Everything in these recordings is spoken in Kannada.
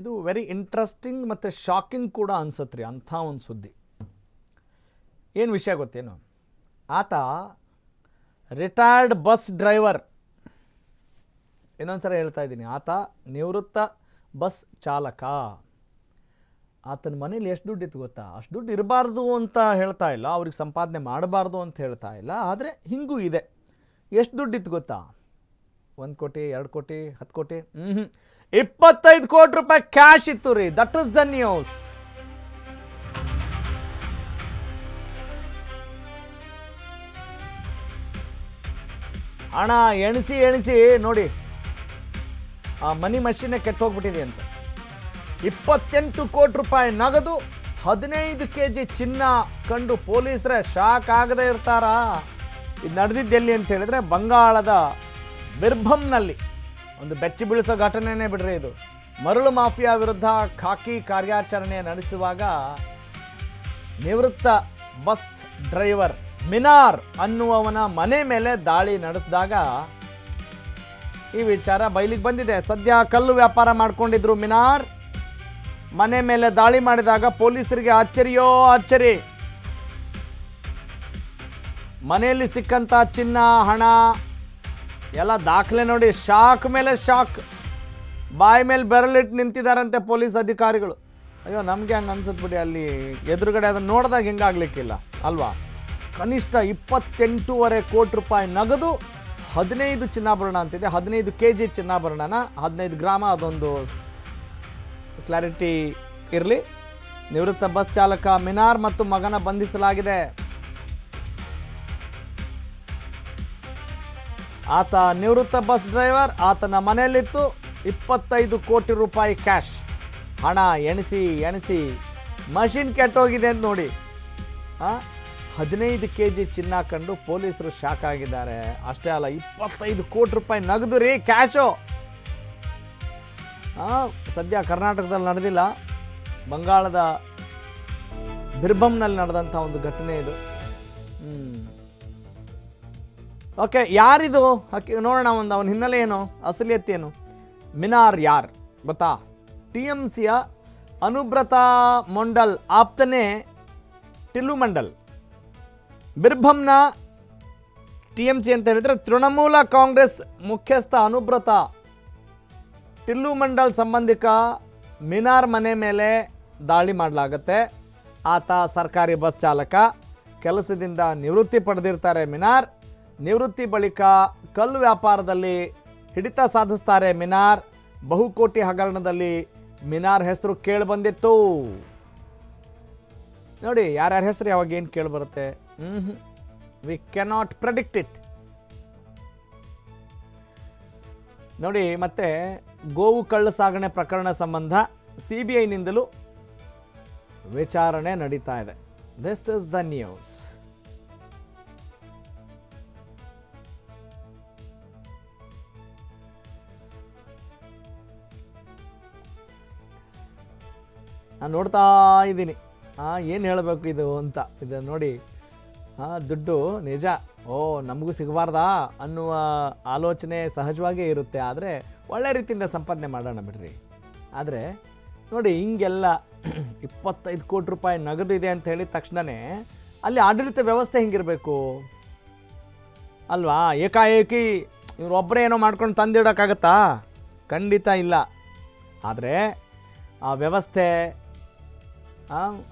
ಇದು ವೆರಿ ಇಂಟ್ರೆಸ್ಟಿಂಗ್ ಮತ್ತು ಶಾಕಿಂಗ್ ಕೂಡ ಅನ್ಸತ್ತೆ ರೀ ಅಂಥ ಒಂದು ಸುದ್ದಿ. ಏನು ವಿಷಯ ಗೊತ್ತೇನು, ಆತ ರಿಟೈರ್ಡ್ ಬಸ್ ಡ್ರೈವರ್. ಇನ್ನೊಂದು ಸಲ ಹೇಳ್ತಾ ಇದ್ದೀನಿ, ಆತ ನಿವೃತ್ತ ಬಸ್ ಚಾಲಕ. ಆತನ ಮನೇಲಿ ಎಷ್ಟು ದುಡ್ಡು ಇತ್ತು ಗೊತ್ತಾ? ಅಷ್ಟು ದುಡ್ಡು ಇರಬಾರ್ದು ಅಂತ ಹೇಳ್ತಾ ಇಲ್ಲ, ಅವ್ರಿಗೆ ಸಂಪಾದನೆ ಮಾಡಬಾರ್ದು ಅಂತ ಹೇಳ್ತಾ ಇಲ್ಲ, ಆದರೆ ಹಿಂಗೂ ಇದೆ. ಎಷ್ಟು ದುಡ್ಡು ಇತ್ತು ಗೊತ್ತಾ? 1 ಕೋಟಿ, 2 ಕೋಟಿ, 10 ಕೋಟಿ, 25 ಕೋಟಿ ರೂಪಾಯಿ ಕ್ಯಾಶ್ ಇತ್ತು ರೀ. That is the news. ಹಣ ಎಣಿಸಿ ನೋಡಿ, ಆ ಮನಿ ಮಷೀನೇ ಕೆಟ್ಟು ಹೋಗ್ಬಿಟ್ಟಿದೆ ಅಂತ. 28 ಕೋಟಿ ರೂಪಾಯಿ ನಗದು, 15 kg ಚಿನ್ನ ಕಂಡು ಪೊಲೀಸರೇ ಶಾಕ್ ಆಗದೆ ಇರ್ತಾರಾ? ಇದು ನಡೆದಿದ್ದೆಲ್ಲಿ ಅಂತ ಹೇಳಿದ್ರೆ ಬಂಗಾಳದ ಬಿರ್ಭಂನಲ್ಲಿ ಒಂದು ಬೆಚ್ಚಿ ಬೀಳಿಸೋ ಘಟನೆನೇ ಬಿಡ್ರಿ ಇದು. ಮರಳು ಮಾಫಿಯಾ ವಿರುದ್ಧ ಖಾಕಿ ಕಾರ್ಯಾಚರಣೆ ನಡೆಸುವಾಗ ನಿವೃತ್ತ ಬಸ್ ಡ್ರೈವರ್ ಮಿನಾರ್ ಅನ್ನುವವನ ಮನೆ ಮೇಲೆ ದಾಳಿ ನಡೆಸಿದಾಗ ಈ ವಿಚಾರ ಬಯಲಿಗೆ ಬಂದಿದೆ. ಸದ್ಯ ಕಲ್ಲು ವ್ಯಾಪಾರ ಮಾಡ್ಕೊಂಡಿದ್ರು ಮಿನಾರ್. ಮನೆ ಮೇಲೆ ದಾಳಿ ಮಾಡಿದಾಗ ಪೊಲೀಸರಿಗೆ ಆಶ್ಚರ್ಯೋ ಆಶ್ಚರ್ಯ. ಮನೆಯಲ್ಲಿ ಸಿಕ್ಕಂತ ಚಿನ್ನ, ಹಣ ಎಲ್ಲ ದಾಖಲೆ ನೋಡಿ ಶಾಕ್ ಮೇಲೆ ಶಾಕ್. ಬಾಯಿ ಮೇಲೆ ಬೆರಳಿಟ್ಟು ನಿಂತಿದ್ದಾರಂತೆ ಪೊಲೀಸ್ ಅಧಿಕಾರಿಗಳು. ಅಯ್ಯೋ, ನಮಗೆ ಹಂಗೆ ಅನ್ಸುತ್ತೆ ಅಲ್ಲಿ ಎದುರುಗಡೆ ಅದನ್ನು ನೋಡಿದಾಗ ಹೆಂಗಾಗ್ಲಿಕ್ಕಿಲ್ಲ ಅಲ್ವಾ? ಕನಿಷ್ಠ 28.5 ಕೋಟಿ ರೂಪಾಯಿ ನಗದು, 15 ಚಿನ್ನಾಭರಣ ಅಂತಿದೆ. 15 kg ಚಿನ್ನಾಭರಣನ 15 ಗ್ರಾಮ, ಅದೊಂದು ಕ್ಲಾರಿಟಿ ಇರಲಿ. ನಿವೃತ್ತ ಬಸ್ ಚಾಲಕ ಮಿನಾರ್ ಮತ್ತು ಮಗನ ಬಂಧಿಸಲಾಗಿದೆ. ಆತ ನಿವೃತ್ತ ಬಸ್ ಡ್ರೈವರ್. ಆತನ ಮನೆಯಲ್ಲಿತ್ತು 25 ಕೋಟಿ ರೂಪಾಯಿ ಕ್ಯಾಶ್. ಹಣ ಎಣಿಸಿ ಮಷಿನ್ ಕೆಟ್ಟೋಗಿದೆ ಅಂತ ನೋಡಿ. 15 kg ಚಿನ್ನ ಕಂಡು ಪೊಲೀಸರು ಶಾಕ್ ಆಗಿದ್ದಾರೆ. ಅಷ್ಟೇ ಅಲ್ಲ, 25 ಕೋಟಿ ರೂಪಾಯಿ ನಗದು ರೀ, ಕ್ಯಾಶು. ಸದ್ಯ ಕರ್ನಾಟಕದಲ್ಲಿ ನಡೆದಿಲ್ಲ, ಬಂಗಾಳದ ಬಿರ್ಭಂನಲ್ಲಿ ನಡೆದಂಥ ಒಂದು ಘಟನೆ ಇದು. ಓಕೆ, ಯಾರಿದು ನೋಡೋಣ, ಅವನ ಹಿನ್ನೆಲೆ ಏನು, ಅಸಲಿಯತ್ ಏನು? ಮಿನಾರ್ ಯಾರ್ ಗೊತ್ತಾ? TMCಯ ಅನುಬ್ರತಾ ಮೊಂಡಲ್ ಆಪ್ತನೇ ಟಿಲ್ಲು ಮಂಡಲ್. ಬಿರ್ಭಂನ TMC ಅಂತ ಹೇಳಿದ್ರೆ ತೃಣಮೂಲ ಕಾಂಗ್ರೆಸ್ ಮುಖ್ಯಸ್ಥ ಅನುಬ್ರತ ಟಿಲ್ಲು ಮಂಡಲ್ ಸಂಬಂಧಿಕ ಮಿನಾರ್ ಮನೆ ಮೇಲೆ ದಾಳಿ ಮಾಡಲಾಗತ್ತೆ. ಆತ ಸರ್ಕಾರಿ ಬಸ್ ಚಾಲಕ, ಕೆಲಸದಿಂದ ನಿವೃತ್ತಿ ಪಡೆದಿರ್ತಾರೆ ಮಿನಾರ್. ನಿವೃತ್ತಿ ಬಳಿಕ ಕಲ್ಲು ವ್ಯಾಪಾರದಲ್ಲಿ ಹಿಡಿತ ಸಾಧಿಸ್ತಾರೆ ಮಿನಾರ್. ಬಹುಕೋಟಿ ಹಗರಣದಲ್ಲಿ ಮಿನಾರ್ ಹೆಸರು ಕೇಳಿಬಂದಿತ್ತು. ನೋಡಿ, ಯಾರ್ಯಾರ ಹೆಸರು ಯಾವಾಗ ಏನು ಕೇಳಿಬರುತ್ತೆ, ವಿ ಕ್ಯಾನಾಟ್ ಪ್ರೆಡಿಕ್ಟ್ ಇಟ್. ನೋಡಿ, ಮತ್ತೆ ಗೋವು ಕಳ್ಳ ಸಾಗಣೆ ಪ್ರಕರಣ ಸಂಬಂಧ CBIನಿಂದಲೂ ವಿಚಾರಣೆ ನಡೀತಾ ಇದೆ. This is the news. ನಾನು ನೋಡ್ತಾ ಇದ್ದೀನಿ, ಏನು ಹೇಳಬೇಕು ಇದು ಅಂತ. ಇದು ನೋಡಿ, ದುಡ್ಡು ನಿಜ, ನಮಗೂ ಸಿಗಬಾರ್ದಾ ಅನ್ನುವ ಆಲೋಚನೆ ಸಹಜವಾಗೇ ಇರುತ್ತೆ. ಆದರೆ ಒಳ್ಳೆ ರೀತಿಯಿಂದ ಸಂಪಾದನೆ ಮಾಡೋಣ ಬಿಡ್ರಿ. ಆದರೆ ನೋಡಿ, ಹಿಂಗೆಲ್ಲ 25 ಕೋಟಿ ರೂಪಾಯಿ ನಗದು ಇದೆ ಅಂತ ಹೇಳಿದ ತಕ್ಷಣವೇ ಅಲ್ಲಿ ಆಡಳಿತ ವ್ಯವಸ್ಥೆ ಹೆಂಗಿರಬೇಕು ಅಲ್ವಾ? ಏಕಾಏಕಿ ಇವರೊಬ್ಬರೇ ಏನೋ ಮಾಡ್ಕೊಂಡು ತಂದಿಡೋಕ್ಕಾಗತ್ತಾ? ಖಂಡಿತ ಇಲ್ಲ. ಆದರೆ ಆ ವ್ಯವಸ್ಥೆ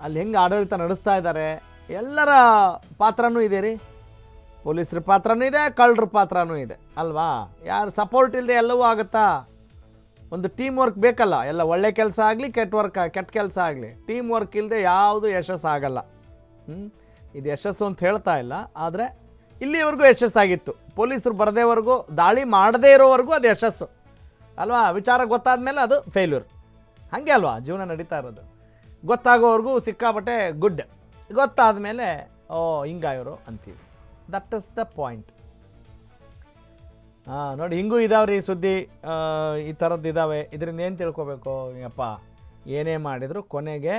ಅಲ್ಲಿ ಹೆಂಗೆ ಆಡಳಿತ ನಡೆಸ್ತಾ ಇದ್ದಾರೆ, ಎಲ್ಲರ ಪಾತ್ರನೂ ಇದೆ ರೀ. ಪೊಲೀಸರ ಪಾತ್ರನೂ ಇದೆ, ಕಳ್ಳರ ಪಾತ್ರನೂ ಇದೆ ಅಲ್ವಾ? ಯಾರು ಸಪೋರ್ಟ್ ಇಲ್ಲದೆ ಎಲ್ಲವೂ ಆಗುತ್ತಾ? ಒಂದು ಟೀಮ್ ವರ್ಕ್ ಬೇಕಲ್ಲ. ಎಲ್ಲ ಒಳ್ಳೆ ಕೆಲಸ ಆಗಲಿ, ಕೆಟ್ಟ ಕೆಲಸ ಆಗಲಿ, ಟೀಮ್ ವರ್ಕ್ ಇಲ್ಲದೆ ಯಾವುದು ಯಶಸ್ಸು ಆಗಲ್ಲ. ಇದು ಯಶಸ್ಸು ಅಂತ ಹೇಳ್ತಾ ಇಲ್ಲ, ಆದರೆ ಇಲ್ಲಿವರೆಗೂ ಯಶಸ್ಸಾಗಿತ್ತು. ಪೊಲೀಸರು ಬರದೇವರೆಗೂ, ದಾಳಿ ಮಾಡದೇ ಇರೋವರೆಗೂ ಅದು ಯಶಸ್ಸು ಅಲ್ವಾ? ವಿಚಾರ ಗೊತ್ತಾದ ಮೇಲೆ ಅದು ಫೇಲ್ಯೂರ್. ಹಾಗೆ ಅಲ್ವಾ ಜೀವನ ನಡೀತಾ ಇರೋದು? ಗೊತ್ತಾಗೋವರೆಗೂ ಸಿಕ್ಕಾಪಟ್ಟೆ ಗುಡ್, ಗೊತ್ತಾದ ಮೇಲೆ ಹಿಂಗಾಯೋರು ಅಂತೀವಿ. That is the point. ನೋಡಿ, ಹಿಂಗೂ ಇದಾವ್ರಿ ಸುದ್ದಿ, ಈ ಥರದ್ದು ಇದ್ದಾವೆ. ಇದರಿಂದ ಏನು ತಿಳ್ಕೊಬೇಕು? ಯಪ್ಪ, ಏನೇ ಮಾಡಿದರೂ ಕೊನೆಗೆ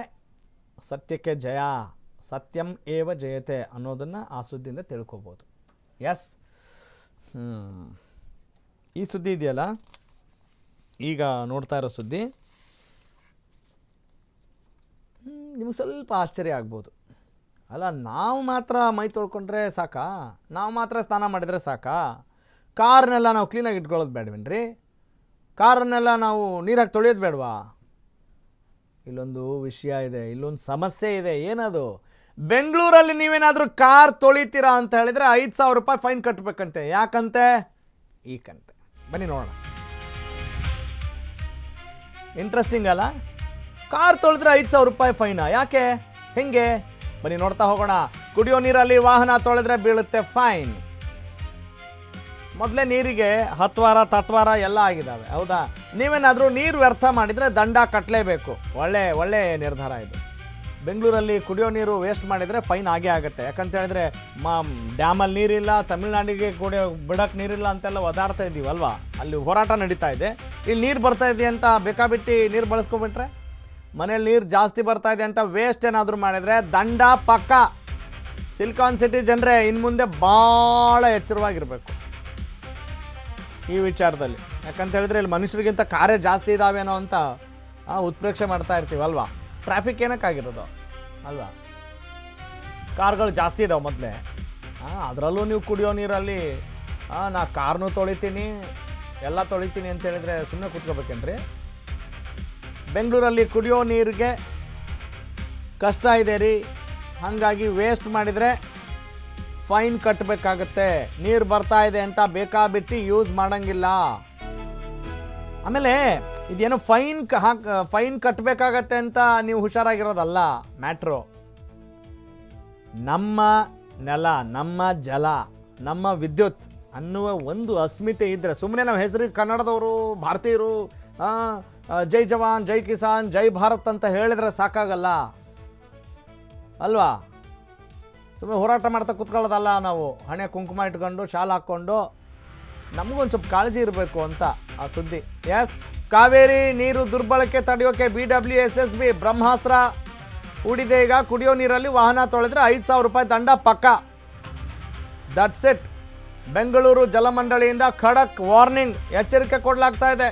ಸತ್ಯಕ್ಕೆ ಜಯ, ಸತ್ಯಂ ಏವ ಜಯತೆ ಅನ್ನೋದನ್ನು ಆ ಸುದ್ದಿಯಿಂದ ತಿಳ್ಕೊಬೋದು. ಎಸ್, ಈ ಸುದ್ದಿ ಇದೆಯಲ್ಲ, ಈಗ ನೋಡ್ತಾ ಇರೋ ಸುದ್ದಿ, ನಿಮ್ಗೆ ಸ್ವಲ್ಪ ಆಶ್ಚರ್ಯ ಆಗ್ಬೋದು. ಅಲ್ಲ, ನಾವು ಮಾತ್ರ ಮೈ ತೊಳ್ಕೊಂಡ್ರೆ ಸಾಕಾ? ನಾವು ಮಾತ್ರ ಸ್ನಾನ ಮಾಡಿದರೆ ಸಾಕಾ? ಕಾರ್ನೆಲ್ಲ ನಾವು ಕ್ಲೀನಾಗಿ ಇಟ್ಕೊಳ್ಳೋದು ಬೇಡವೇನ್ರಿ? ಕಾರನ್ನೆಲ್ಲ ನಾವು ನೀರಾಗಿ ತೊಳೆಯೋದು ಬೇಡವಾ? ಇಲ್ಲೊಂದು ವಿಷಯ ಇದೆ, ಇಲ್ಲೊಂದು ಸಮಸ್ಯೆ ಇದೆ. ಏನದು? ಬೆಂಗಳೂರಲ್ಲಿ ನೀವೇನಾದರೂ ಕಾರ್ ತೊಳಿತೀರಾ ಅಂತ ಹೇಳಿದರೆ 5,000 ರೂಪಾಯಿ ಫೈನ್ ಕಟ್ಟಬೇಕಂತೆ. ಯಾಕಂತೆ? ಈ ಕಂತೆ. ಬನ್ನಿ ನೋಡೋಣ. ಇಂಟ್ರೆಸ್ಟಿಂಗ್ ಅಲ್ಲ? ಕಾರ್ ತೊಳೆದ್ರೆ 5,000 ರೂಪಾಯಿ ಫೈನಾ? ಯಾಕೆ? ಹೆಂಗೆ? ಬನ್ನಿ ನೋಡ್ತಾ ಹೋಗೋಣ. ಕುಡಿಯೋ ನೀರಲ್ಲಿ ವಾಹನ ತೊಳೆದ್ರೆ ಬೀಳುತ್ತೆ ಫೈನ್. ಮೊದಲೇ ನೀರಿಗೆ ಹತ್ವಾರ ತತ್ವಾರ ಎಲ್ಲ ಆಗಿದ್ದಾವೆ, ಹೌದಾ? ನೀವೇನಾದರೂ ನೀರು ವ್ಯರ್ಥ ಮಾಡಿದರೆ ದಂಡ ಕಟ್ಟಲೇಬೇಕು. ಒಳ್ಳೆ ನಿರ್ಧಾರ ಇದು. ಬೆಂಗಳೂರಲ್ಲಿ ಕುಡಿಯೋ ನೀರು ವೇಸ್ಟ್ ಮಾಡಿದರೆ ಫೈನ್ ಆಗೇ ಆಗುತ್ತೆ. ಯಾಕಂತ ಹೇಳಿದ್ರೆ ಡ್ಯಾಮಲ್ಲಿ ನೀರಿಲ್ಲ, ತಮಿಳ್ನಾಡಿಗೆ ಬಿಡೋಕ್ಕೆ ನೀರಿಲ್ಲ ಅಂತೆಲ್ಲ ಒದಾಡ್ತಾ ಇದ್ದೀವಲ್ವಾ? ಅಲ್ಲಿ ಹೋರಾಟ ನಡೀತಾ ಇದೆ. ಇಲ್ಲಿ ನೀರು ಬರ್ತಾ ಇದೆ ಅಂತ ಬೇಕಾಬಿಟ್ಟು ನೀರು ಬಳಸ್ಕೊಬಿಟ್ರೆ, ಮನೇಲಿ ನೀರು ಜಾಸ್ತಿ ಬರ್ತಾ ಇದೆ ಅಂತ ವೇಸ್ಟ್ ಏನಾದರೂ ಮಾಡಿದರೆ ದಂಡ ಪಕ್ಕ. ಸಿಲಿಕಾನ್ ಸಿಟಿ ಜನರೇ ಇನ್ನು ಮುಂದೆ ಭಾಳ ಎಚ್ಚರವಾಗಿರಬೇಕು ಈ ವಿಚಾರದಲ್ಲಿ. ಯಾಕಂತ ಹೇಳಿದ್ರೆ ಇಲ್ಲಿ ಮನುಷ್ಯರಿಗಿಂತ ಕಾರೇ ಜಾಸ್ತಿ ಇದ್ದಾವೇನೋ ಅಂತ ಉತ್ಪ್ರೇಕ್ಷೆ ಮಾಡ್ತಾ ಇರ್ತೀವಲ್ವಾ? ಟ್ರಾಫಿಕ್ ಏನಕ್ಕಾಗಿರೋದು ಅಲ್ವಾ? ಕಾರ್ಗಳು ಜಾಸ್ತಿ ಇದಾವೆ ಮೊದಲೇ. ಅದರಲ್ಲೂ ನೀವು ಕುಡಿಯೋ ನೀರಲ್ಲಿ ನಾ ಕಾರ್ನೂ ತೊಳಿತೀನಿ ಎಲ್ಲ ತೊಳಿತೀನಿ ಅಂತ ಹೇಳಿದರೆ ಸುಮ್ಮನೆ ಕೂತ್ಕೋಬೇಕೇನ್ರಿ? ಬೆಂಗಳೂರಲ್ಲಿ ಕುಡಿಯೋ ನೀರಿಗೆ ಕಷ್ಟ ಇದೆ ರೀ. ಹಾಗಾಗಿ ವೇಸ್ಟ್ ಮಾಡಿದರೆ ಫೈನ್ ಕಟ್ಟಬೇಕಾಗತ್ತೆ. ನೀರು ಬರ್ತಾ ಇದೆ ಅಂತ ಬೇಕಾಬಿಟ್ಟು ಯೂಸ್ ಮಾಡೋಂಗಿಲ್ಲ. ಆಮೇಲೆ ಇದೇನೋ ಫೈನ್ ಕಟ್ಟಬೇಕಾಗತ್ತೆ ಅಂತ ನೀವು ಹುಷಾರಾಗಿರೋದಲ್ಲ ಮ್ಯಾಟ್ರು. ನಮ್ಮ ನೆಲ, ನಮ್ಮ ಜಲ, ನಮ್ಮ ವಿದ್ಯುತ್ ಅನ್ನುವ ಒಂದು ಅಸ್ಮಿತೆ ಇದ್ದರೆ ಸುಮ್ಮನೆ ನಾವು ಹೆಸರಿಗೆ ಕನ್ನಡದವರು, ಭಾರತೀಯರು, ಜೈ ಜವಾನ್, ಜೈ ಕಿಸಾನ್, ಜೈ ಭಾರತ್ ಅಂತ ಹೇಳಿದ್ರೆ ಸಾಕಾಗಲ್ಲ ಅಲ್ವಾ? ಸುಮ್ಮನೆ ಹೋರಾಟ ಮಾಡ್ತಾ ಕೂತ್ಕೊಳ್ಳೋದಲ್ಲ ನಾವು. ಹಣೆ ಕುಂಕುಮ ಇಟ್ಕೊಂಡು ಶಾಲ್ ಹಾಕ್ಕೊಂಡು ನಮಗೊಂದು ಸ್ವಲ್ಪ ಕಾಳಜಿ ಇರಬೇಕು ಅಂತ ಆ ಸುದ್ದಿ. ಎಸ್, ಕಾವೇರಿ ನೀರು ದುರ್ಬಳಕೆ ತಡೆಯೋಕೆ BWSSB ಬ್ರಹ್ಮಾಸ್ತ್ರ ಹೂಡಿದೆ. ಈಗ ಕುಡಿಯೋ ನೀರಲ್ಲಿ ವಾಹನ ತೊಳೆದ್ರೆ 5,000 ರೂಪಾಯಿ ದಂಡ ಪಕ್ಕ. That's it. ಬೆಂಗಳೂರು ಜಲಮಂಡಳಿಯಿಂದ ಖಡಕ್ ವಾರ್ನಿಂಗ್, ಎಚ್ಚರಿಕೆ ಕೊಡಲಾಗ್ತಾ ಇದೆ.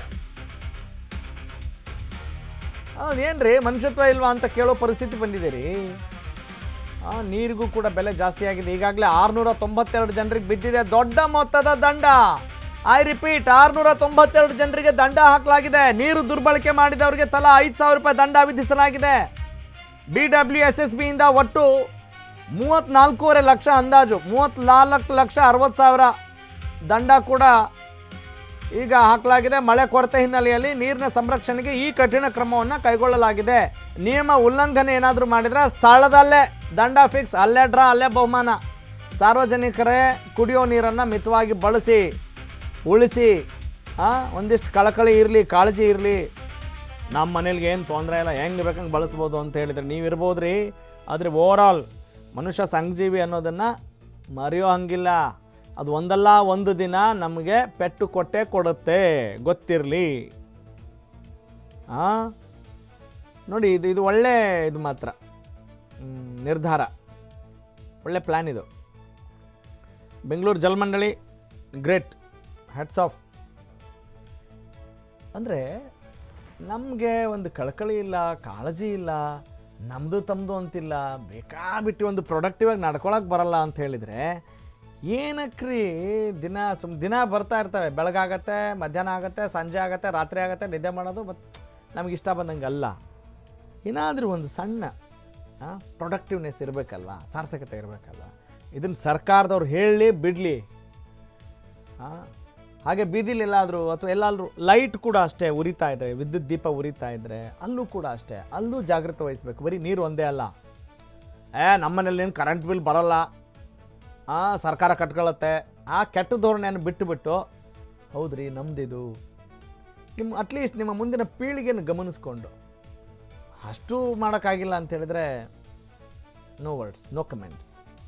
ಏನ್ರಿ ಮನುಷ್ಯತ್ವ ಇಲ್ವಾ ಅಂತ ಕೇಳೋ ಪರಿಸ್ಥಿತಿ ಬಂದಿದೆ ರೀ. ನೀರಿಗೂ ಕೂಡ ಬೆಲೆ ಜಾಸ್ತಿ ಆಗಿದೆ. ಈಗಾಗಲೇ 692 ಜನರಿಗೆ ಬಿದ್ದಿದೆ ದೊಡ್ಡ ಮೊತ್ತದ ದಂಡ. ಐ ರಿಪೀಟ್, 692 ಜನರಿಗೆ ದಂಡ ಹಾಕಲಾಗಿದೆ. ನೀರು ದುರ್ಬಳಕೆ ಮಾಡಿದವರಿಗೆ ತಲಾ 5,000 ರೂಪಾಯಿ ದಂಡ ವಿಧಿಸಲಾಗಿದೆ. BWSSB ಇಂದ ಒಟ್ಟು 34.5 ಲಕ್ಷ, ಅಂದಾಜು 34,60,000 ದಂಡ ಕೂಡ ಈಗ ಹಾಕಲಾಗಿದೆ. ಮಳೆ ಕೊರತೆ ಹಿನ್ನೆಲೆಯಲ್ಲಿ ನೀರಿನ ಸಂರಕ್ಷಣೆಗೆ ಈ ಕಠಿಣ ಕ್ರಮವನ್ನು ಕೈಗೊಳ್ಳಲಾಗಿದೆ. ನಿಯಮ ಉಲ್ಲಂಘನೆ ಏನಾದರೂ ಮಾಡಿದರೆ ಸ್ಥಳದಲ್ಲೇ ದಂಡ ಫಿಕ್ಸ್, ಅಲ್ಲೇ ಡ್ರಾ, ಅಲ್ಲೇ ಬಹುಮಾನ. ಸಾರ್ವಜನಿಕರೇ ಕುಡಿಯೋ ನೀರನ್ನು ಮಿತವಾಗಿ ಬಳಸಿ, ಉಳಿಸಿ. ಒಂದಿಷ್ಟು ಕಳಕಳಿ ಇರಲಿ, ಕಾಳಜಿ ಇರಲಿ. ನಮ್ಮ ಮನೇಲಿಗೆ ಏನು ತೊಂದರೆ ಇಲ್ಲ, ಹೆಂಗೆ ಬೇಕಂಗೆ ಬಳಸ್ಬೋದು ಅಂತ ಹೇಳಿದರೆ ನೀವಿರ್ಬೋದು ರೀ. ಆದರೆ ಓವರಾಲ್ ಮನುಷ್ಯ ಸಂಜೀವಿ ಅನ್ನೋದನ್ನು ಮರೆಯೋ ಹಂಗಿಲ್ಲ. ಅದು ಒಂದಲ್ಲ ಒಂದು ದಿನ ನಮಗೆ ಪೆಟ್ಟು ಕೊಟ್ಟೇ ಕೊಡುತ್ತೆ, ಗೊತ್ತಿರಲಿ. ನೋಡಿ, ಇದು ಒಳ್ಳೆ ಇದು ಮಾತ್ರ ನಿರ್ಧಾರ, ಒಳ್ಳೆ ಪ್ಲ್ಯಾನ್ ಇದು. Bengaluru Jalamandali great, hats off. ಅಂದರೆ ನಮಗೆ ಒಂದು ಕಳಕಳಿ ಇಲ್ಲ, ಕಾಳಜಿ ಇಲ್ಲ, ನಮ್ಮದು ತಮ್ಮದು ಅಂತಿಲ್ಲ, ಬೇಕಾಬಿಟ್ಟು ಒಂದು ಪ್ರೊಡಕ್ಟಿವಾಗಿ ನಡ್ಕೊಳಕ್ಕೆ ಬರಲ್ಲ ಅಂತ ಹೇಳಿದರೆ ಏನಕ್ರಿ? ದಿನ ಬರ್ತಾ ಇರ್ತವೆ. ಬೆಳಗಾಗತ್ತೆ, ಮಧ್ಯಾಹ್ನ ಆಗುತ್ತೆ, ಸಂಜೆ ಆಗುತ್ತೆ, ರಾತ್ರಿ ಆಗುತ್ತೆ, ನಿದ್ದೆ ಮಾಡೋದು. ಮತ್ತು ನಮ್ಗೆ ಇಷ್ಟ ಬಂದಂಗೆ ಅಲ್ಲ. ಏನಾದರೂ ಒಂದು ಸಣ್ಣ ಪ್ರೊಡಕ್ಟಿವ್ನೆಸ್ ಇರಬೇಕಲ್ವ, ಸಾರ್ಥಕತೆ ಇರಬೇಕಲ್ವ. ಇದನ್ನು ಸರ್ಕಾರದವ್ರು ಹೇಳಿ ಬಿಡಲಿ. ಹಾಗೆ ಬೀದಿಲೆಲ್ಲಾದರೂ ಅಥವಾ ಎಲ್ಲಾದರೂ ಲೈಟ್ ಕೂಡ ಅಷ್ಟೇ ಉರಿತಾ ಇದ್ದರೆ, ವಿದ್ಯುತ್ ದೀಪ ಉರಿತಾ ಇದ್ದರೆ ಅಲ್ಲೂ ಕೂಡ ಅಷ್ಟೇ, ಅಲ್ಲೂ ಜಾಗೃತಿ ವಹಿಸಬೇಕು. ಬರೀ ನೀರು ಒಂದೇ ಅಲ್ಲ. ನಮ್ಮನೇಲಿ ಏನು ಕರೆಂಟ್ ಬಿಲ್ ಬರೋಲ್ಲ, ಸರ್ಕಾರ ಕಟ್ಕೊಳ್ಳುತ್ತೆ, ಕೆಟ್ಟ ಧೋರಣೆಯನ್ನು ಬಿಟ್ಟು ಹೌದ್ರಿ ನಮ್ಮದಿದು, ಅಟ್ಲೀಸ್ಟ್ ನಿಮ್ಮ ಮುಂದಿನ ಪೀಳಿಗೆಯನ್ನು ಗಮನಿಸ್ಕೊಂಡು ಅಷ್ಟು ಮಾಡೋಕ್ಕಾಗಿಲ್ಲ ಅಂತ ಹೇಳಿದರೆ ನೋ ವರ್ಡ್ಸ್, ನೋ ಕಮೆಂಟ್ಸ್.